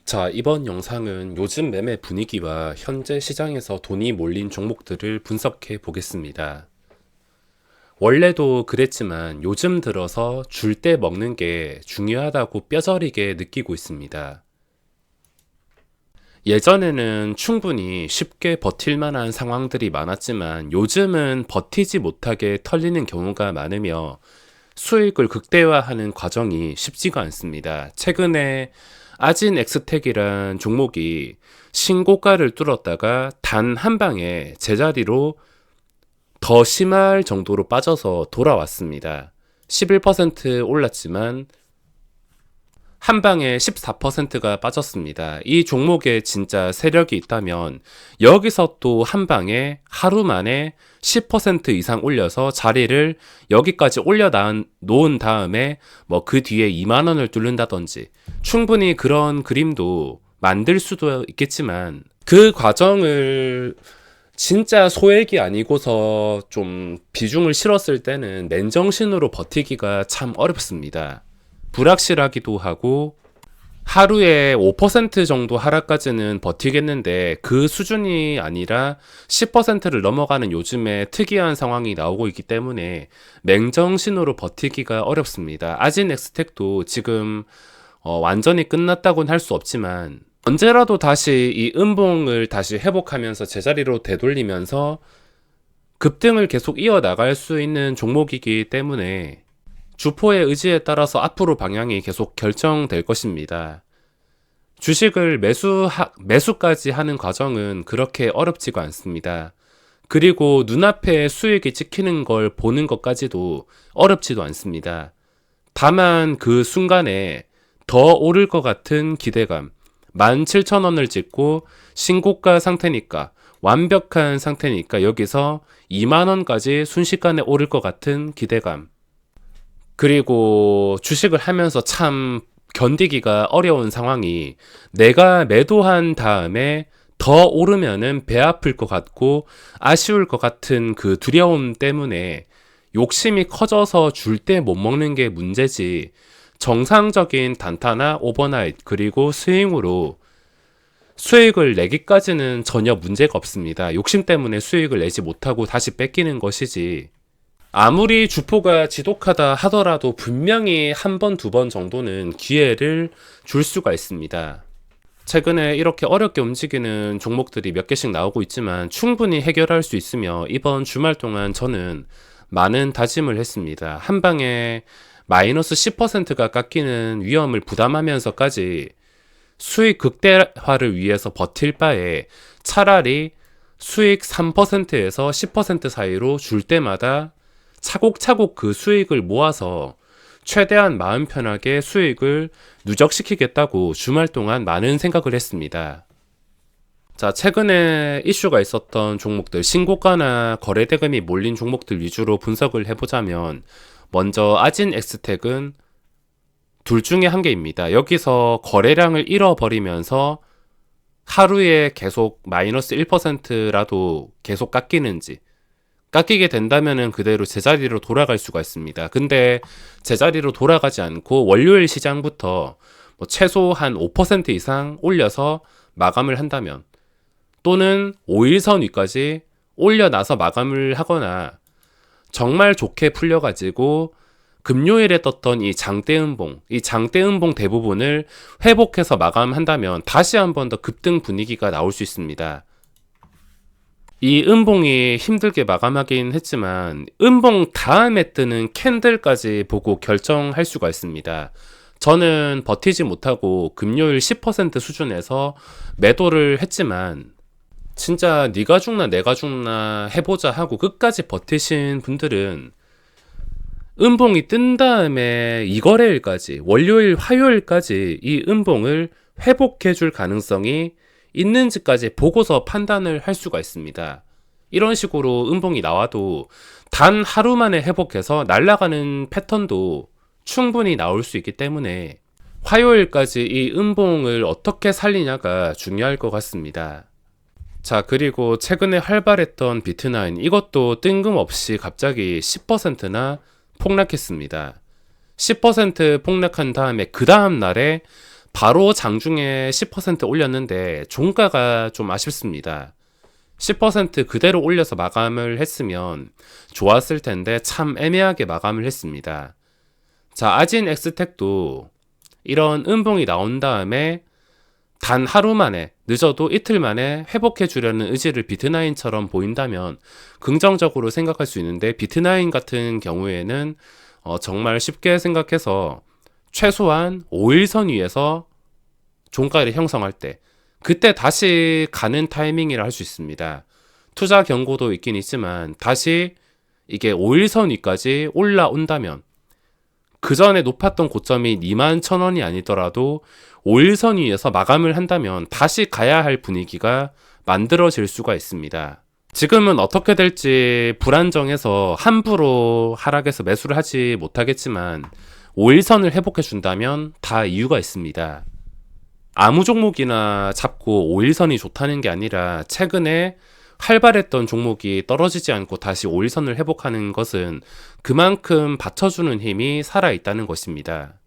자, 이번 영상은 요즘 매매 분위기와 현재 시장에서 돈이 몰린 종목들을 분석해 보겠습니다. 원래도 그랬지만 요즘 들어서 줄 때 먹는 게 중요하다고 뼈저리게 느끼고 있습니다. 예전에는 충분히 쉽게 버틸 만한 상황들이 많았지만 요즘은 버티지 못하게 털리는 경우가 많으며 수익을 극대화하는 과정이 쉽지가 않습니다. 최근에 아진 엑스텍이란 종목이 신고가를 뚫었다가 단 한 방에 제자리로 더 심할 정도로 빠져서 돌아왔습니다. 11% 올랐지만 한 방에 14%가 빠졌습니다. 이 종목에 진짜 세력이 있다면 여기서 또 한 방에 하루 만에 10% 이상 올려서 자리를 여기까지 올려 놓은 다음에 뭐 그 뒤에 2만 원을 뚫는다든지 충분히 그런 그림도 만들 수도 있겠지만 그 과정을 진짜 소액이 아니고서 좀 비중을 실었을 때는 맨정신으로 버티기가 참 어렵습니다. 불확실하기도 하고 하루에 5% 정도 하락까지는 버티겠는데 그 수준이 아니라 10%를 넘어가는 요즘에 특이한 상황이 나오고 있기 때문에 맹정신으로 버티기가 어렵습니다. 아진 엑스텍도 지금 완전히 끝났다고는 할 수 없지만 언제라도 다시 이 음봉을 다시 회복하면서 제자리로 되돌리면서 급등을 계속 이어나갈 수 있는 종목이기 때문에 주포의 의지에 따라서 앞으로 방향이 계속 결정될 것입니다. 주식을 매수까지 하는 과정은 그렇게 어렵지가 않습니다. 그리고 눈앞에 수익이 찍히는 걸 보는 것까지도 어렵지도 않습니다. 다만 그 순간에 더 오를 것 같은 기대감, 17,000원을 찍고 신고가 상태니까 완벽한 상태니까 여기서 2만원까지 순식간에 오를 것 같은 기대감, 그리고 주식을 하면서 참 견디기가 어려운 상황이 내가 매도한 다음에 더 오르면은 배 아플 것 같고 아쉬울 것 같은 그 두려움 때문에 욕심이 커져서 줄 때 못 먹는 게 문제지, 정상적인 단타나 오버나잇 그리고 스윙으로 수익을 내기까지는 전혀 문제가 없습니다. 욕심 때문에 수익을 내지 못하고 다시 뺏기는 것이지, 아무리 주포가 지독하다 하더라도 분명히 한 번, 두 번 정도는 기회를 줄 수가 있습니다. 최근에 이렇게 어렵게 움직이는 종목들이 몇 개씩 나오고 있지만 충분히 해결할 수 있으며 이번 주말 동안 저는 많은 다짐을 했습니다. 한 방에 마이너스 10%가 깎이는 위험을 부담하면서까지 수익 극대화를 위해서 버틸 바에 차라리 수익 3%에서 10% 사이로 줄 때마다 차곡차곡 그 수익을 모아서 최대한 마음 편하게 수익을 누적시키겠다고 주말 동안 많은 생각을 했습니다. 자, 최근에 이슈가 있었던 종목들, 신고가나 거래대금이 몰린 종목들 위주로 분석을 해보자면 먼저 아진 엑스텍은 둘 중에 한 개입니다. 여기서 거래량을 잃어버리면서 하루에 계속 마이너스 1%라도 계속 깎이게 된다면은 그대로 제자리로 돌아갈 수가 있습니다. 근데 제자리로 돌아가지 않고 월요일 시장부터 뭐 최소 한 5% 이상 올려서 마감을 한다면, 또는 5일선 위까지 올려놔서 마감을 하거나 정말 좋게 풀려가지고 금요일에 떴던 이 장대음봉 대부분을 회복해서 마감한다면 다시 한 번 더 급등 분위기가 나올 수 있습니다. 이 음봉이 힘들게 마감하긴 했지만 음봉 다음에 뜨는 캔들까지 보고 결정할 수가 있습니다. 저는 버티지 못하고 금요일 10% 수준에서 매도를 했지만 진짜 네가 죽나 내가 죽나 해보자 하고 끝까지 버티신 분들은 음봉이 뜬 다음에 이 거래일까지, 월요일 화요일까지 이 음봉을 회복해 줄 가능성이 있는지까지 보고서 판단을 할 수가 있습니다. 이런 식으로 음봉이 나와도 단 하루 만에 회복해서 날아가는 패턴도 충분히 나올 수 있기 때문에 화요일까지 이 음봉을 어떻게 살리냐가 중요할 것 같습니다. 자, 그리고 최근에 활발했던 비트나인, 이것도 뜬금없이 갑자기 10%나 폭락했습니다. 10% 폭락한 다음에 그 다음 날에 바로 장중에 10% 올렸는데 종가가 좀 아쉽습니다. 10% 그대로 올려서 마감을 했으면 좋았을 텐데 참 애매하게 마감을 했습니다. 자, 아진 엑스텍도 이런 음봉이 나온 다음에 단 하루 만에, 늦어도 이틀 만에 회복해 주려는 의지를 비트나인처럼 보인다면 긍정적으로 생각할 수 있는데, 비트나인 같은 경우에는 정말 쉽게 생각해서 최소한 5일선 위에서 종가를 형성할 때, 그때 다시 가는 타이밍이라 할 수 있습니다. 투자 경고도 있긴 있지만 다시 이게 5일선 위까지 올라온다면, 그 전에 높았던 고점이 21,000원이 아니더라도 5일선 위에서 마감을 한다면 다시 가야 할 분위기가 만들어질 수가 있습니다. 지금은 어떻게 될지 불안정해서 함부로 하락해서 매수를 하지 못하겠지만 5일선을 회복해 준다면 다 이유가 있습니다. 아무 종목이나 잡고 5일선이 좋다는 게 아니라 최근에 활발했던 종목이 떨어지지 않고 다시 5일선을 회복하는 것은 그만큼 받쳐주는 힘이 살아있다는 것입니다.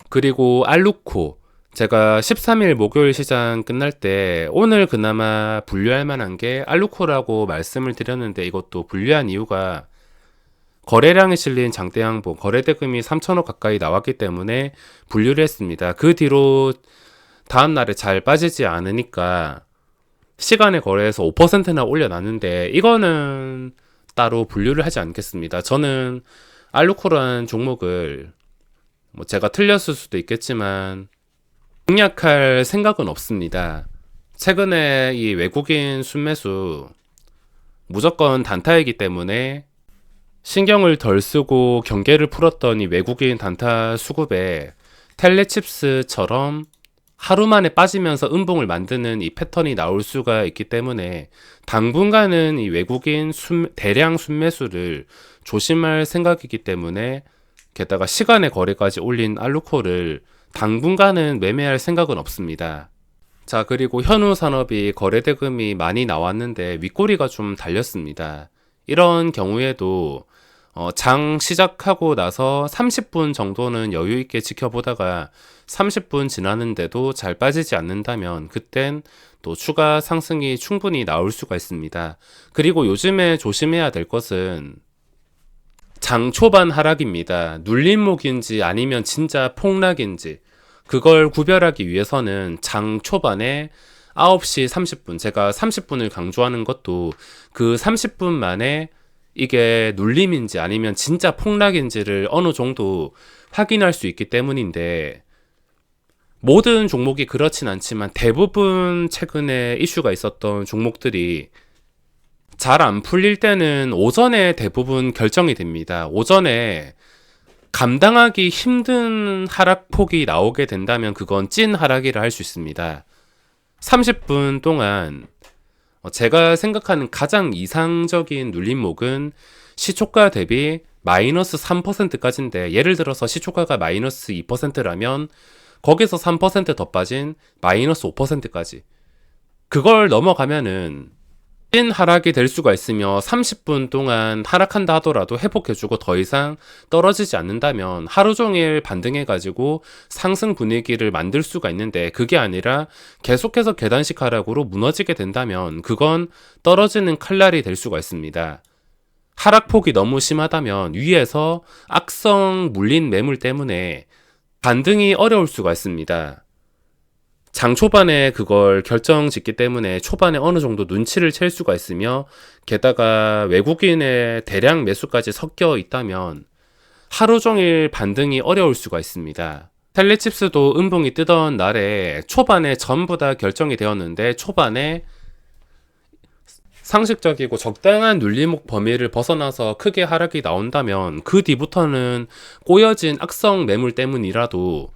그리고 알루코, 제가 13일 목요일 시장 끝날 때 오늘 그나마 분류할 만한 게 알루코라고 말씀을 드렸는데, 이것도 분류한 이유가 거래량이 실린 장대양봉, 거래대금이 3천억 가까이 나왔기 때문에 분류를 했습니다. 그 뒤로 다음날에 잘 빠지지 않으니까 시간에 거래해서 5%나 올려놨는데, 이거는 따로 분류를 하지 않겠습니다. 저는 알루코라는 종목을 제가 틀렸을 수도 있겠지만 공략할 생각은 없습니다. 최근에 이 외국인 순매수 무조건 단타이기 때문에 신경을 덜 쓰고 경계를 풀었던 이 외국인 단타 수급에 텔레칩스처럼 하루 만에 빠지면서 음봉을 만드는 이 패턴이 나올 수가 있기 때문에 당분간은 이 외국인 대량 순매수를 조심할 생각이기 때문에, 게다가 시간의 거래까지 올린 알루코를 당분간은 매매할 생각은 없습니다. 자, 그리고 현우산업이 거래대금이 많이 나왔는데 윗꼬리가 좀 달렸습니다. 이런 경우에도 장 시작하고 나서 30분 정도는 여유 있게 지켜보다가 30분 지나는데도 잘 빠지지 않는다면 그땐 또 추가 상승이 충분히 나올 수가 있습니다. 그리고 요즘에 조심해야 될 것은 장 초반 하락입니다. 눌림목인지 아니면 진짜 폭락인지, 그걸 구별하기 위해서는 장 초반에 9시 30분, 제가 30분을 강조하는 것도 그 30분 만에 이게 눌림인지 아니면 진짜 폭락인지를 어느 정도 확인할 수 있기 때문인데, 모든 종목이 그렇진 않지만 대부분 최근에 이슈가 있었던 종목들이 잘 안 풀릴 때는 오전에 대부분 결정이 됩니다. 오전에 감당하기 힘든 하락폭이 나오게 된다면 그건 찐 하락이라 할 수 있습니다. 30분 동안 제가 생각하는 가장 이상적인 눌림목은 시초가 대비 마이너스 3%까지인데, 예를 들어서 시초가가 마이너스 2%라면 거기서 3% 더 빠진 마이너스 5%까지, 그걸 넘어가면은 찐 하락이 될 수가 있으며, 30분 동안 하락한다 하더라도 회복해주고 더 이상 떨어지지 않는다면 하루 종일 반등해가지고 상승 분위기를 만들 수가 있는데, 그게 아니라 계속해서 계단식 하락으로 무너지게 된다면 그건 떨어지는 칼날이 될 수가 있습니다. 하락폭이 너무 심하다면 위에서 악성 물린 매물 때문에 반등이 어려울 수가 있습니다. 장 초반에 그걸 결정 짓기 때문에 초반에 어느 정도 눈치를 챌 수가 있으며, 게다가 외국인의 대량 매수까지 섞여 있다면 하루 종일 반등이 어려울 수가 있습니다. 텔레칩스도 음봉이 뜨던 날에 초반에 전부 다 결정이 되었는데, 초반에 상식적이고 적당한 눌림목 범위를 벗어나서 크게 하락이 나온다면 그 뒤부터는 꼬여진 악성 매물 때문이라도,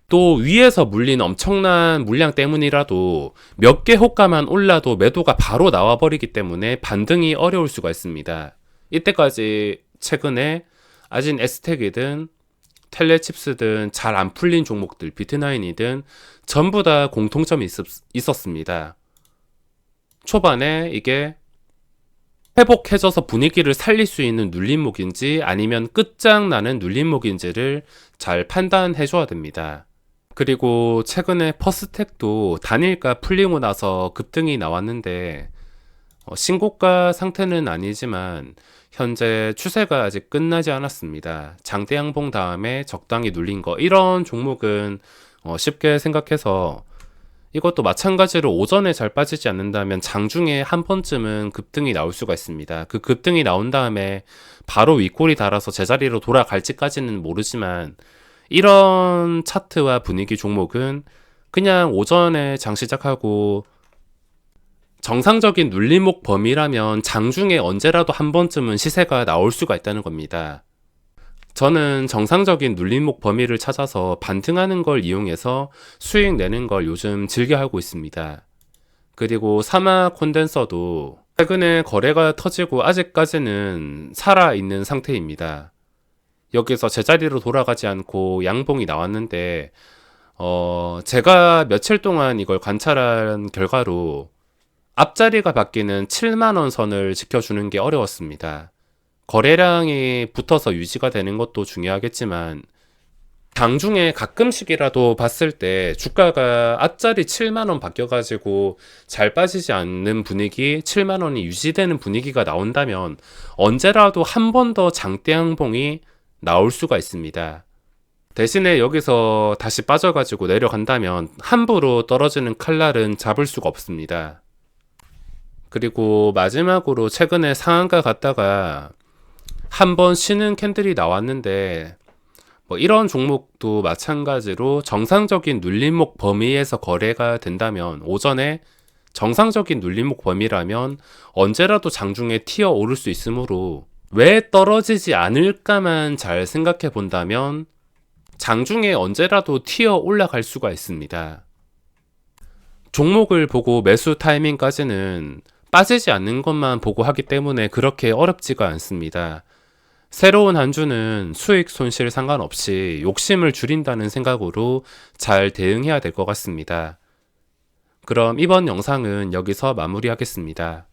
또 위에서 물린 엄청난 물량 때문이라도 몇 개 호가만 올라도 매도가 바로 나와버리기 때문에 반등이 어려울 수가 있습니다. 이때까지 최근에 아진 에스텍이든 텔레칩스든 잘 안 풀린 종목들, 비트나인이든 전부 다 공통점이 있었습니다. 초반에 이게 회복해져서 분위기를 살릴 수 있는 눌림목인지 아니면 끝장나는 눌림목인지를 잘 판단해 줘야 됩니다. 그리고 최근에 퍼스텍도 단일가 풀리고 나서 급등이 나왔는데 신고가 상태는 아니지만 현재 추세가 아직 끝나지 않았습니다. 장대 양봉 다음에 적당히 눌린 거, 이런 종목은 쉽게 생각해서 이것도 마찬가지로 오전에 잘 빠지지 않는다면 장중에 한 번쯤은 급등이 나올 수가 있습니다. 그 급등이 나온 다음에 바로 윗골이 달아서 제자리로 돌아갈지까지는 모르지만, 이런 차트와 분위기 종목은 그냥 오전에 장 시작하고 정상적인 눌림목 범위라면 장중에 언제라도 한 번쯤은 시세가 나올 수가 있다는 겁니다. 저는 정상적인 눌림목 범위를 찾아서 반등하는 걸 이용해서 수익 내는 걸 요즘 즐겨 하고 있습니다. 그리고 사마 콘덴서도 최근에 거래가 터지고 아직까지는 살아있는 상태입니다. 여기서 제자리로 돌아가지 않고 양봉이 나왔는데, 제가 며칠 동안 이걸 관찰한 결과로 앞자리가 바뀌는 7만원 선을 지켜주는 게 어려웠습니다. 거래량이 붙어서 유지가 되는 것도 중요하겠지만, 장중에 가끔씩이라도 봤을 때 주가가 앞자리 7만원 바뀌어가지고 잘 빠지지 않는 분위기, 7만원이 유지되는 분위기가 나온다면 언제라도 한 번 더 장대 양봉이 나올 수가 있습니다. 대신에 여기서 다시 빠져가지고 내려간다면 함부로 떨어지는 칼날은 잡을 수가 없습니다. 그리고 마지막으로 최근에 상한가 갔다가 한 번 쉬는 캔들이 나왔는데, 이런 종목도 마찬가지로 정상적인 눌림목 범위에서 거래가 된다면, 오전에 정상적인 눌림목 범위라면 언제라도 장중에 튀어 오를 수 있으므로 왜 떨어지지 않을까만 잘 생각해 본다면 장중에 언제라도 튀어 올라갈 수가 있습니다. 종목을 보고 매수 타이밍까지는 빠지지 않는 것만 보고 하기 때문에 그렇게 어렵지가 않습니다. 새로운 한 주는 수익 손실 상관없이 욕심을 줄인다는 생각으로 잘 대응해야 될 것 같습니다. 그럼 이번 영상은 여기서 마무리하겠습니다.